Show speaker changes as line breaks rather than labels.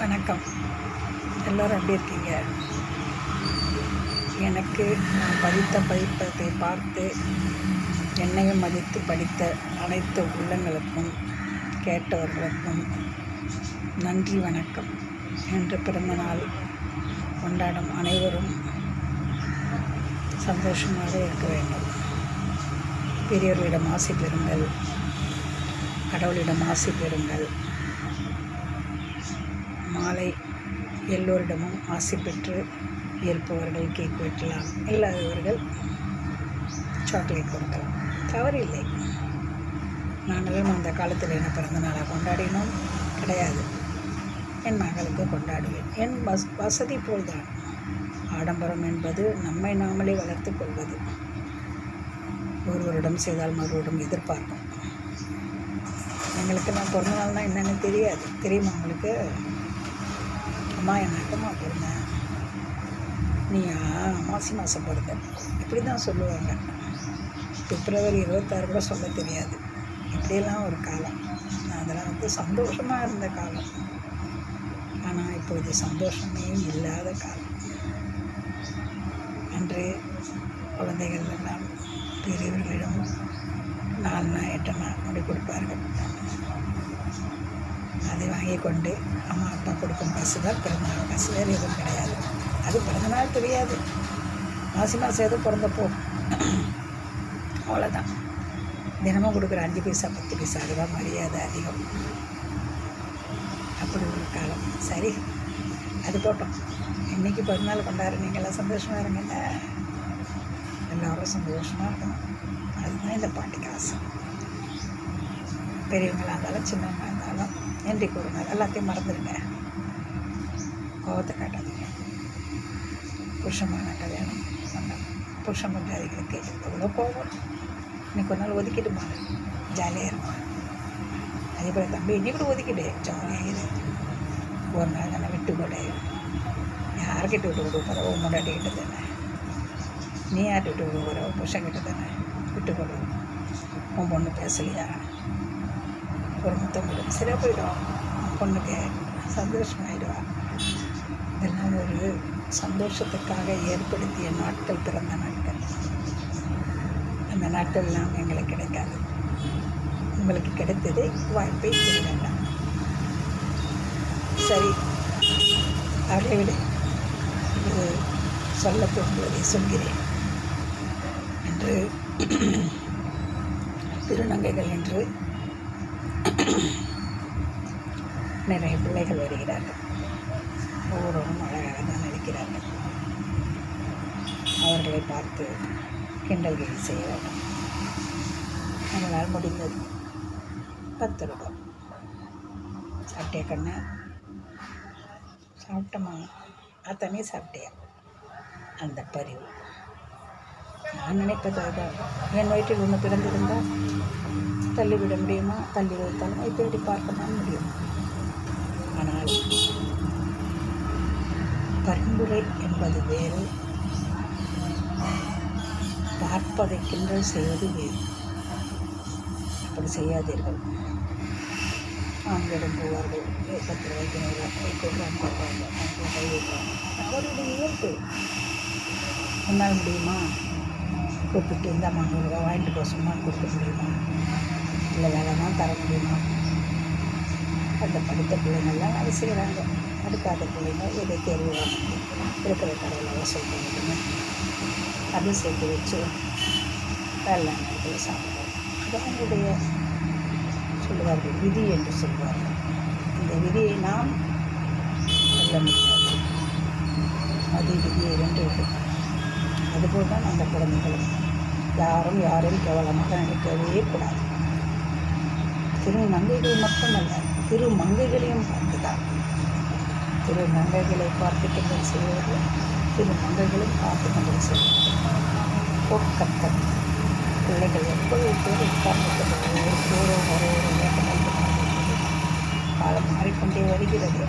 வணக்கம். எல்லோரும் எப்படி இருக்கீங்க? எனக்கு நான் படித்த பதிப்பத்தை பார்த்து என்னையும் மதித்து படித்த அனைத்து உள்ளங்களுக்கும் கேட்டவர்களுக்கும் நன்றி வணக்கம். இன்று பிறந்தநாள் கொண்டாடும் அனைவரும் சந்தோஷமாக இருக்க வேண்டும். பெரியவர்களிடம் ஆசி பெறுங்கள், கடவுளிடம் ஆசி பெறுங்கள். மாலை எல்லோரிடமும் ஆசி பெற்று இருப்பவர்கள் கேக் வெட்டலாம், இல்லாதவர்கள் சாக்லேட் கொடுக்கலாம், தவறில்லை. நாங்களும் அந்த காலத்தில் என்ன பிறந்த நாளாக கொண்டாடினோம் கிடையாது. என் மகளுக்கு கொண்டாடுவேன். என் வசதி போல்தான். ஆடம்பரம் என்பது நம்மை நாமளே வளர்த்து கொள்வது. ஒருவரிடம் செய்தால் மறுவரிடம் எதிர்பார்க்கும். எங்களுக்கெல்லாம் பிறந்த நாள்னால் என்னென்னு தெரியாது. தெரியுமா உங்களுக்கு? அம்மா என்னக்கம்மா பிறந்தேன், நீயா மாசி மாதம் பிறந்த, இப்படி தான் சொல்லுவாங்க. பிப்ரவரி 26 கூட சொல்ல தெரியாது. இப்படியெல்லாம் ஒரு காலம். அதெல்லாம் சந்தோஷமாக இருந்த காலம். ஆனால் இப்போது சந்தோஷமே இல்லாத காலம். அன்று குழந்தைகள் எல்லாம் பெரியவர்களிடம் 4 8 முடி கொடுப்பார்கள். அதை வாங்கி கொண்டு அம்மா அப்பா கொடுக்கும் காசு தான் பிறந்தநாள் காசு, வேறு எதுவும் கிடையாது. அது பிறந்தநாள் தெரியாது. மாசி மாதம் எதுவும் பிறந்தப்போ அவ்வளோதான். தினமும் கொடுக்குற 5 பைசா 10 பைசா அதுதான் மரியாதை அதிகம். அப்படி ஒரு காலம். சரி, அது போட்டோம். இன்றைக்கி பிறந்தநாள் கொண்டாடுற நீங்கள்லாம் சந்தோஷமாக இருங்கல்ல. எல்லோரும் சந்தோஷமாக இருக்கணும். அதுதான் இந்த பாட்டிக்கு ஆசை. பெரியவங்களாக இருந்தாலும் சின்னவங்களாக இருந்தாலும் நன்றி கூறுங்க. எல்லாத்தையும் மறந்துடுங்க. கோபத்தை காட்டாதீங்க. புருஷமான கல்யாணம் பண்ண புருஷன் பஞ்சாதிகளுக்கு எவ்வளோ கோபம். இன்னைக்கு ஒரு நாள் ஒதுக்கிடுமா, ஜாலியாக இருக்கும். அதே போல் தம்பி இன்னைக்கு கூட ஒதுக்கிடு, ஜாலியாக இரு. ஒரு நாள் தானே விட்டு கொடு. யார்கிட்ட விட்டு விடு போகிற? உன் முன்னாடிக்கிட்ட தானே. நீ யார்கிட்ட விட்டு விடு போகிற? புருஷன்கிட்ட தானே. விட்டு கொடு. உன் பொண்ணு பேசலையா, ஒரு முத்தம் கொடு, சரியாக போயிடும். பொண்ணுக்கு சந்தோஷமாயிடுவா. இதெல்லாம் ஒரு சந்தோஷத்துக்காக ஏற்படுத்திய நாட்கள், பிறந்த நாட்கள். அந்த நாட்கள்லாம் எங்களுக்கு கிடைக்காது. உங்களுக்கு கிடைத்தது வாய்ப்பை பெற வேண்டாம். சரி, அவளை விட இது சொல்ல தோன்றுவதை சொல்கிறேன். என்று திருநங்கைகள் என்று நிறைய பிள்ளைகள் வருகிறார்கள். ஒவ்வொருவரும் அழகாக தான் நடிக்கிறார்கள். அவர்களை பார்த்து கிண்டல்களை செய்ய வேண்டும். நம்மளால் முடிந்தது 10 ரூபாய். சாப்பிட்டியா கண்ணு? சாப்பிட்டோமா? அத்தனை சாப்பிட்டியா? அந்த பரிவு நான் நினைப்பது அதுதான். என் வயிற்றில் ஒன்று பிறந்திருந்தால் தள்ளிவிட முடியுமா? தள்ளி வைத்தாலும் அதை தேடி பார்க்க தான் முடியும். ஆனால் பரிந்துரை என்பது வேறு, பார்ப்பதை கிண்டல் செய்வது வேறு. அப்படி செய்யாதீர்கள். ஆண்களிடம் போவார்கள், 10 ரூபாய்க்கு 100 ரூபாய் கொடுக்குறாங்க, கை வைப்பாங்க. அவருடைய இயல்பு. உன்னால் முடியுமா? கூப்பிட்டு இந்த 100 ரூபா வாங்கிட்டு போக சும்மா கொடுக்க முடியுமா? இல்லை வேலைனா தர முடியுமா? அந்த படித்த பிள்ளைங்கள்லாம் அதை செய்கிறாங்க. அடுக்காத பிள்ளைங்க இதை தேர்வு வாங்கி இருக்கிற கடையில் வசூல் பண்ணிட்டுங்க அது சேர்த்து வச்சு வேலை நேரத்தில் சாப்பிடுவோம். அது அவங்களுடைய சொல்லுவார்கள் விதி என்று சொல்வார்கள். இந்த விதியை நாம் சொல்ல முடியாது. அது விதியை வென்றுவிடும். அதுபோல் தான் அந்த குழந்தைகளும் யாரும் யாரையும் கேவலமாக நினைக்கவே கூடாது. திருநங்கைகள் மட்டுமல்ல, திருமங்கைகளையும் பார்த்துதான். திருநங்கைகளை பார்த்து கிண்டல் செய்வது, திருமங்கைகளையும் பார்த்து கிண்டல் செய்வது பொற்கத்தல். பிள்ளைகள் எப்போது பேர் உட்கார்ந்து ஒரு காலம் மாறிக்கொண்டே வருகிறது.